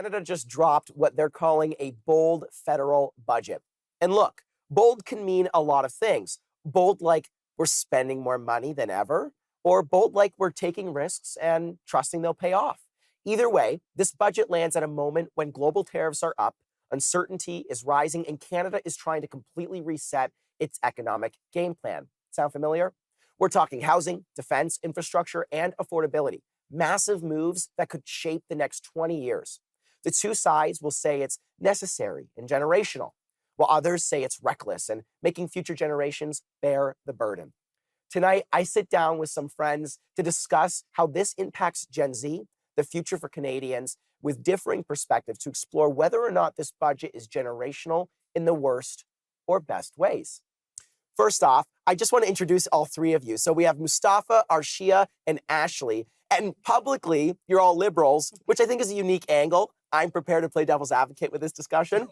Canada just dropped what they're calling a bold federal budget. And look, bold can mean a lot of things. Bold like we're spending more money than ever, or bold like we're taking risks and trusting they'll pay off. Either way, this budget lands at a moment when global tariffs are up, uncertainty is rising, and Canada is trying to completely reset its economic game plan. Sound familiar? We're talking housing, defense, infrastructure, and affordability. Massive moves that could shape the next 20 years. The two sides will say it's necessary and generational, while others say it's reckless and making future generations bear the burden. Tonight, I sit down with some friends to discuss how this impacts Gen Z, the future for Canadians, with differing perspectives to explore whether or not this budget is generational in the worst or best ways. First off, I just want to introduce all three of you. So we have Mustafa, Arshia, and Ashley. And publicly, you're all liberals, which I think is a unique angle. I'm prepared to play devil's advocate with this discussion.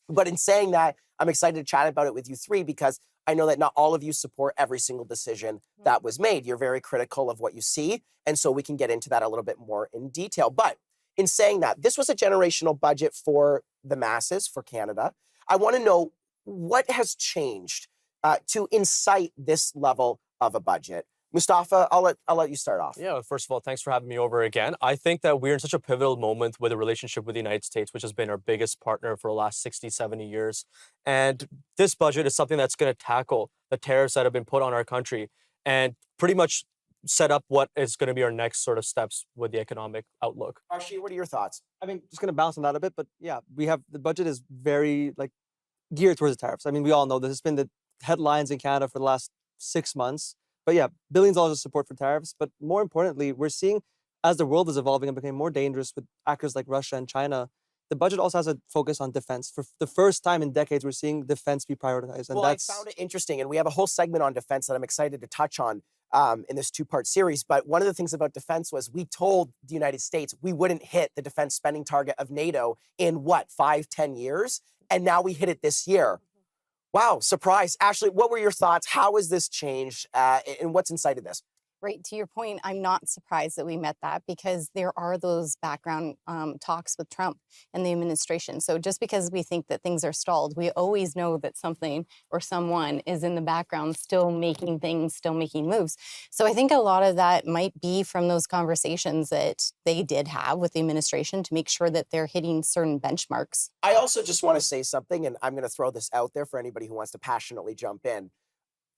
But in saying that, I'm excited to chat about it with you three because I know that not all of you support every single decision that was made. You're very critical of what you see. And so we can get into that a little bit more in detail. But in saying that, this was a generational budget for the masses, for Canada. I want to know what has changed to incite this level of a budget. Mustafa, I'll let you start off. Yeah, first of all, thanks for having me over again. I think that we're in such a pivotal moment with the relationship with the United States, which has been our biggest partner for the last 60, 70 years. And this budget is something that's going to tackle the tariffs that have been put on our country and pretty much set up what is going to be our next sort of steps with the economic outlook. Archie, what are your thoughts? I mean, just going to bounce on that a bit, but yeah, the budget is very geared towards the tariffs. I mean, we all know this has been the headlines in Canada for the last 6 months. But yeah, billions of dollars of support for tariffs. But more importantly, we're seeing as the world is evolving and becoming more dangerous with actors like Russia and China, the budget also has a focus on defense. For the first time in decades, we're seeing defense be prioritized. And I found it interesting. And we have a whole segment on defense that I'm excited to touch on in this two-part series. But one of the things about defense was we told the United States we wouldn't hit the defense spending target of NATO in 5, 10 years? And now we hit it this year. Wow, surprise. Ashley, what were your thoughts? How has this changed and what's inside of this? Right, to your point, I'm not surprised that we met that because there are those background talks with Trump and the administration. So just because we think that things are stalled, we always know that something or someone is in the background still making things, still making moves. So I think a lot of that might be from those conversations that they did have with the administration to make sure that they're hitting certain benchmarks. I also just want to say something, and I'm going to throw this out there for anybody who wants to passionately jump in.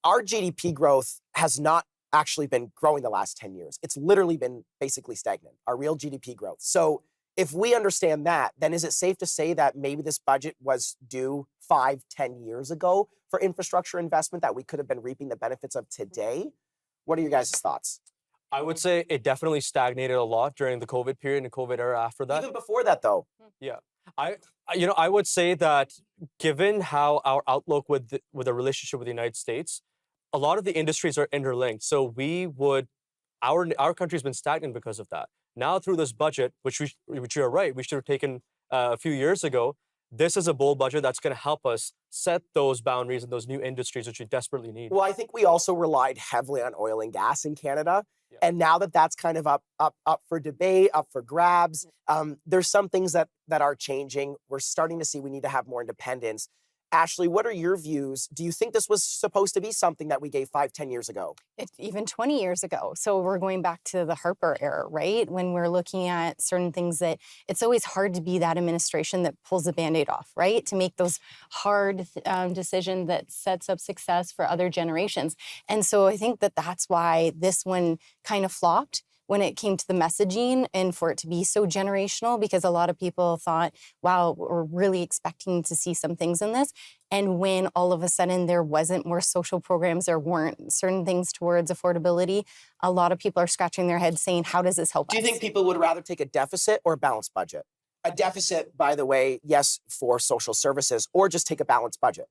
Our GDP growth has not actually been growing the last 10 years. It's literally been basically stagnant, our real GDP growth. So if we understand that, then is it safe to say that maybe this budget was due 5, 10 years ago for infrastructure investment that we could have been reaping the benefits of today? What are your guys' thoughts? I would say it definitely stagnated a lot during the COVID period and the COVID era after that. Even before that, though. Yeah. I would say that given how our outlook with the relationship with the United States, a lot of the industries are interlinked. So our country's been stagnant because of that. Now through this budget, which you're right, we should have taken a few years ago, this is a bold budget that's going to help us set those boundaries and those new industries which we desperately need. Well, I think we also relied heavily on oil and gas in Canada. Yeah. And now that that's kind of up for debate, up for grabs, there's some things that are changing. We're starting to see we need to have more independence. Ashley, what are your views? Do you think this was supposed to be something that we gave 5, 10 years ago? Even 20 years ago. So we're going back to the Harper era, right? When we're looking at certain things that it's always hard to be that administration that pulls the Band-Aid off, right? To make those hard decisions that sets up success for other generations. And so I think that that's why this one kind of flopped when it came to the messaging and for it to be so generational, because a lot of people thought, wow, we're really expecting to see some things in this. And when all of a sudden there wasn't more social programs, there weren't certain things towards affordability, a lot of people are scratching their heads saying, how does this help us? Do you think people would rather take a deficit or a balanced budget? A deficit, by the way, yes, for social services, or just take a balanced budget?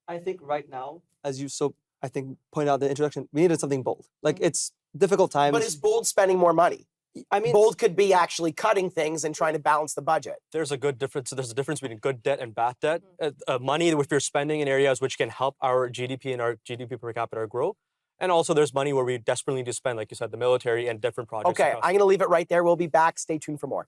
I think right now, as you pointed out in the introduction, we needed something bold. It's difficult times. But is bold spending more money? I mean, bold could be actually cutting things and trying to balance the budget. There's a good difference. There's a difference between good debt and bad debt. Money if you're spending in areas which can help our GDP and our GDP per capita grow. And also there's money where we desperately need to spend, like you said, the military and different projects. Okay, I'm going to leave it right there. We'll be back. Stay tuned for more.